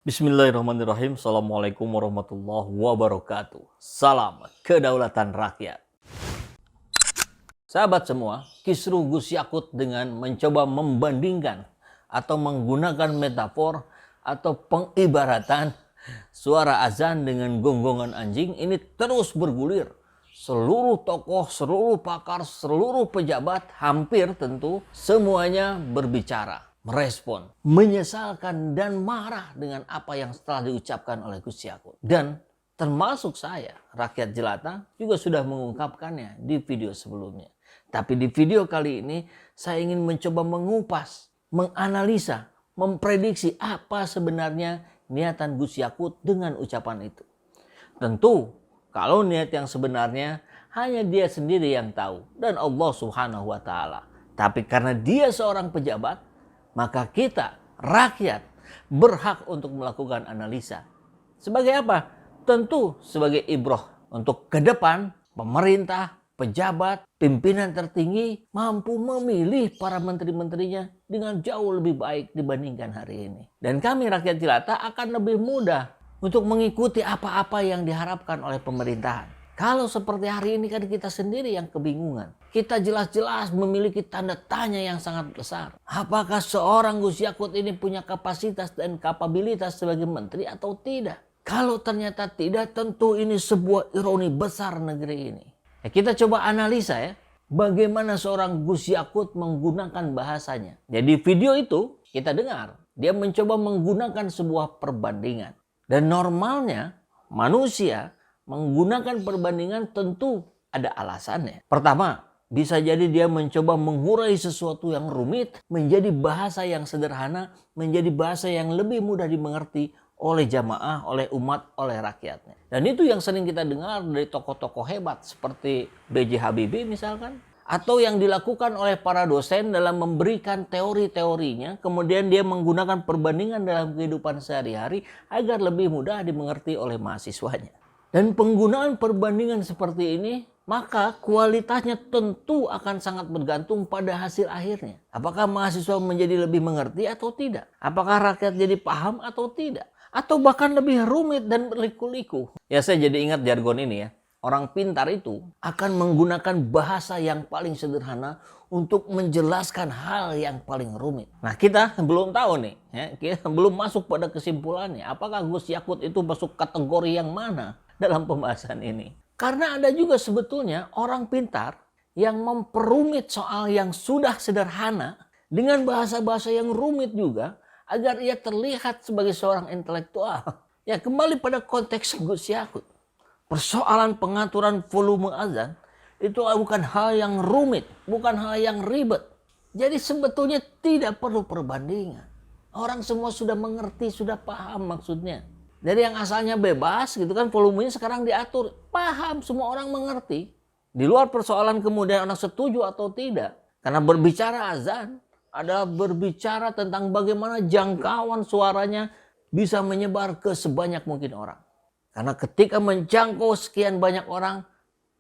Bismillahirrahmanirrahim. Assalamualaikum warahmatullahi wabarakatuh. Salam kedaulatan rakyat. Sahabat semua, kisruh Gus Yakut dengan mencoba membandingkan atau menggunakan metafor atau pengibaratan suara azan dengan gonggongan anjing ini terus bergulir. Seluruh tokoh, seluruh pakar, seluruh pejabat hampir tentu semuanya berbicara, merespon, menyesalkan dan marah dengan apa yang setelah diucapkan oleh Gus Yakut. Dan termasuk saya, rakyat jelata, juga sudah mengungkapkannya di video sebelumnya. Tapi di video kali ini saya ingin mencoba mengupas, menganalisa, memprediksi apa sebenarnya niatan Gus Yakut dengan ucapan itu. Tentu kalau niat yang sebenarnya hanya dia sendiri yang tahu dan Allah Subhanahu wa taala. Tapi karena dia seorang pejabat, maka kita, rakyat, berhak untuk melakukan analisa. Sebagai apa? Tentu sebagai ibroh untuk ke depan pemerintah, pejabat, pimpinan tertinggi mampu memilih para menteri-menterinya dengan jauh lebih baik dibandingkan hari ini. Dan kami rakyat jelata akan lebih mudah untuk mengikuti apa-apa yang diharapkan oleh pemerintahan. Kalau seperti hari ini kan kita sendiri yang kebingungan. Kita jelas-jelas memiliki tanda tanya yang sangat besar. Apakah seorang Gus Yakut ini punya kapasitas dan kapabilitas sebagai menteri atau tidak? Kalau ternyata tidak, tentu ini sebuah ironi besar negeri ini. Ya, kita coba analisa ya, bagaimana seorang Gus Yakut menggunakan bahasanya. Jadi video itu kita dengar, dia mencoba menggunakan sebuah perbandingan. Dan normalnya manusia menggunakan perbandingan tentu ada alasannya. Pertama, bisa jadi dia mencoba mengurai sesuatu yang rumit menjadi bahasa yang sederhana, menjadi bahasa yang lebih mudah dimengerti oleh jamaah, oleh umat, oleh rakyatnya. Dan itu yang sering kita dengar dari tokoh-tokoh hebat seperti B.J. Habibie misalkan. Atau yang dilakukan oleh para dosen dalam memberikan teori-teorinya, kemudian dia menggunakan perbandingan dalam kehidupan sehari-hari agar lebih mudah dimengerti oleh mahasiswanya. Dan penggunaan perbandingan seperti ini, maka kualitasnya tentu akan sangat bergantung pada hasil akhirnya. Apakah mahasiswa menjadi lebih mengerti atau tidak? Apakah rakyat jadi paham atau tidak? Atau bahkan lebih rumit dan berliku-liku. Ya, saya jadi ingat jargon ini ya. Orang pintar itu akan menggunakan bahasa yang paling sederhana untuk menjelaskan hal yang paling rumit. Nah, kita belum tahu nih, ya, kita belum masuk pada kesimpulannya. Apakah Gus Yakut itu masuk kategori yang mana dalam pembahasan ini? Karena ada juga sebetulnya orang pintar yang memperumit soal yang sudah sederhana dengan bahasa-bahasa yang rumit juga agar ia terlihat sebagai seorang intelektual. Ya, kembali pada konteks Gus Yakut. Persoalan pengaturan volume azan itu bukan hal yang rumit, bukan hal yang ribet. Jadi sebetulnya tidak perlu perbandingan. Orang semua sudah mengerti, sudah paham maksudnya. Dari yang asalnya bebas gitu kan, volumenya sekarang diatur. Paham, semua orang mengerti. Di luar persoalan kemudian orang setuju atau tidak. Karena berbicara azan adalah berbicara tentang bagaimana jangkauan suaranya bisa menyebar ke sebanyak mungkin orang. Karena ketika menjangkau sekian banyak orang,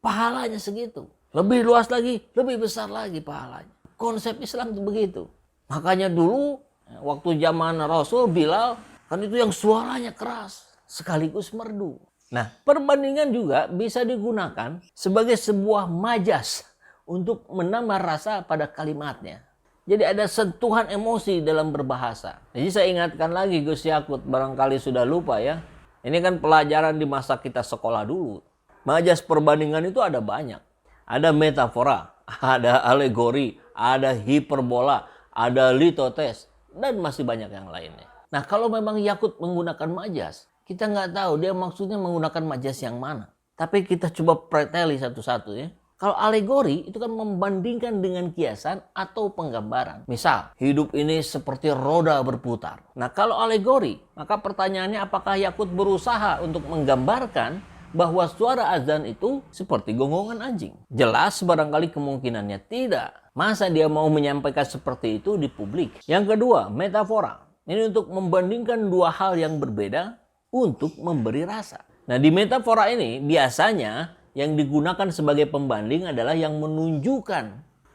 pahalanya segitu. Lebih luas lagi, lebih besar lagi pahalanya. Konsep Islam itu begitu. Makanya dulu, waktu zaman Rasul, Bilal, kan itu yang suaranya keras, sekaligus merdu. Nah, perbandingan juga bisa digunakan sebagai sebuah majas untuk menambah rasa pada kalimatnya. Jadi ada sentuhan emosi dalam berbahasa. Jadi saya ingatkan lagi Gus Yakut, barangkali sudah lupa ya. Ini kan pelajaran di masa kita sekolah dulu. Majas perbandingan itu ada banyak. Ada metafora, ada alegori, ada hiperbola, ada litotes, dan masih banyak yang lainnya. Nah, kalau memang Yakut menggunakan majas, kita nggak tahu dia maksudnya menggunakan majas yang mana. Tapi kita coba preteli satu-satu ya. Kalau alegori itu kan membandingkan dengan kiasan atau penggambaran. Misal, hidup ini seperti roda berputar. Nah, kalau alegori, maka pertanyaannya apakah Yakut berusaha untuk menggambarkan bahwa suara azan itu seperti gonggongan anjing? Jelas barangkali kemungkinannya tidak. Masa dia mau menyampaikan seperti itu di publik? Yang kedua, metafora. Ini untuk membandingkan dua hal yang berbeda untuk memberi rasa. Nah, di metafora ini biasanya yang digunakan sebagai pembanding adalah yang menunjukkan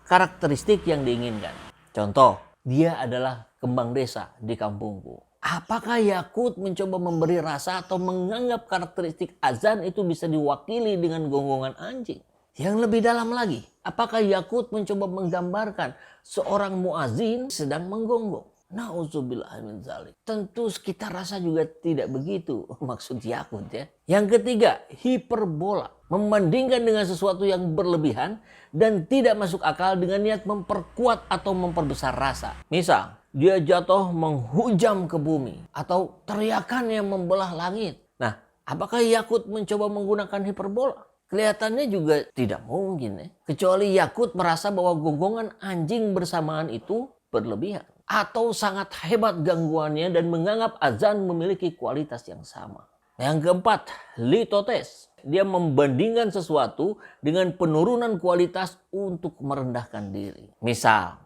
karakteristik yang diinginkan. Contoh, dia adalah kembang desa di kampungku. Apakah Yakut mencoba memberi rasa atau menganggap karakteristik azan itu bisa diwakili dengan gonggongan anjing? Yang lebih dalam lagi, apakah Yakut mencoba menggambarkan seorang muazin sedang menggonggong? Nauzubillah min dzalik. Tentu kita rasa juga tidak begitu maksud Yakut ya. Yang ketiga, hiperbola. Membandingkan dengan sesuatu yang berlebihan dan tidak masuk akal dengan niat memperkuat atau memperbesar rasa. Misal, dia jatuh menghujam ke bumi atau teriakan yang membelah langit. Nah, apakah Yakut mencoba menggunakan hiperbola? Kelihatannya juga tidak mungkin ya. Kecuali Yakut merasa bahwa gonggongan anjing bersamaan itu berlebihan. Atau sangat hebat gangguannya dan menganggap azan memiliki kualitas yang sama. Yang keempat, litotes. Dia membandingkan sesuatu dengan penurunan kualitas untuk merendahkan diri. Misal,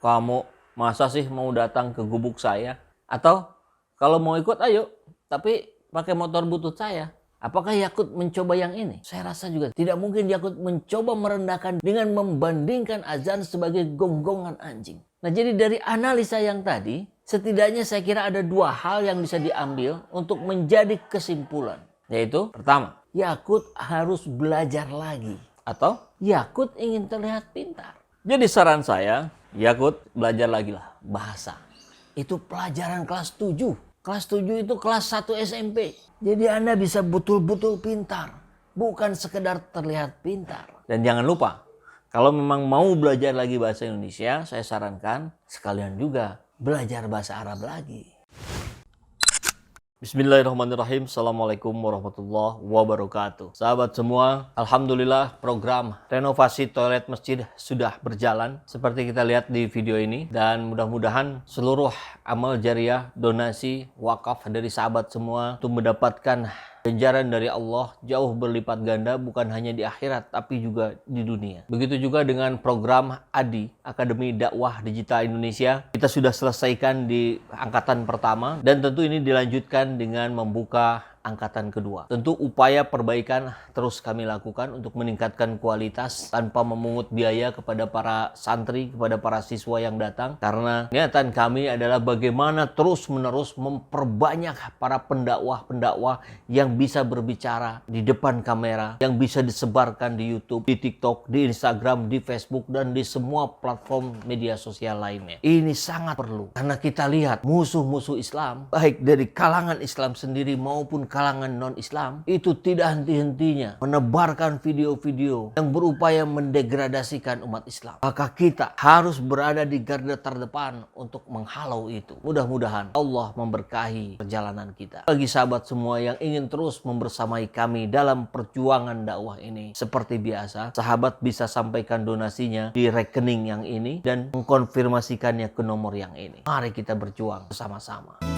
kamu masa sih mau datang ke gubuk saya? Atau kalau mau ikut ayo, tapi pakai motor butut saya. Apakah Yakut mencoba yang ini? Saya rasa juga tidak mungkin Yakut mencoba merendahkan dengan membandingkan azan sebagai gonggongan anjing. Nah, jadi dari analisa yang tadi, setidaknya saya kira ada dua hal yang bisa diambil untuk menjadi kesimpulan. Yaitu, pertama, Yakut harus belajar lagi. Atau Yakut ingin terlihat pintar. Jadi saran saya, Yakut belajar lagi lah bahasa. Itu pelajaran kelas 7. Kelas 7 itu kelas 1 SMP. Jadi Anda bisa betul-betul pintar. Bukan sekedar terlihat pintar. Dan jangan lupa, kalau memang mau belajar lagi bahasa Indonesia, saya sarankan sekalian juga belajar bahasa Arab lagi. Bismillahirrahmanirrahim. Assalamualaikum warahmatullahi wabarakatuh. Sahabat semua, alhamdulillah program renovasi toilet masjid sudah berjalan seperti kita lihat di video ini. Dan mudah-mudahan seluruh amal jariah, donasi, wakaf dari sahabat semua untuk mendapatkan ganjaran dari Allah jauh berlipat ganda, bukan hanya di akhirat tapi juga di dunia. Begitu juga dengan program ADI, Akademi Dakwah Digital Indonesia. Kita sudah selesaikan di angkatan pertama dan tentu ini dilanjutkan dengan membuka angkatan kedua. Tentu upaya perbaikan terus kami lakukan untuk meningkatkan kualitas tanpa memungut biaya kepada para santri, kepada para siswa yang datang. Karena niatan kami adalah bagaimana terus-menerus memperbanyak para pendakwah-pendakwah yang bisa berbicara di depan kamera, yang bisa disebarkan di YouTube, di TikTok, di Instagram, di Facebook, dan di semua platform media sosial lainnya. Ini sangat perlu. Karena kita lihat musuh-musuh Islam, baik dari kalangan Islam sendiri maupun kalangan non-Islam, itu tidak henti-hentinya menebarkan video-video yang berupaya mendegradasikan umat Islam. Maka kita harus berada di garda terdepan untuk menghalau itu. Mudah-mudahan Allah memberkahi perjalanan kita. Bagi sahabat semua yang ingin terus membersamai kami dalam perjuangan dakwah ini, seperti biasa, sahabat bisa sampaikan donasinya di rekening yang ini dan mengkonfirmasikannya ke nomor yang ini. Mari kita berjuang bersama-sama.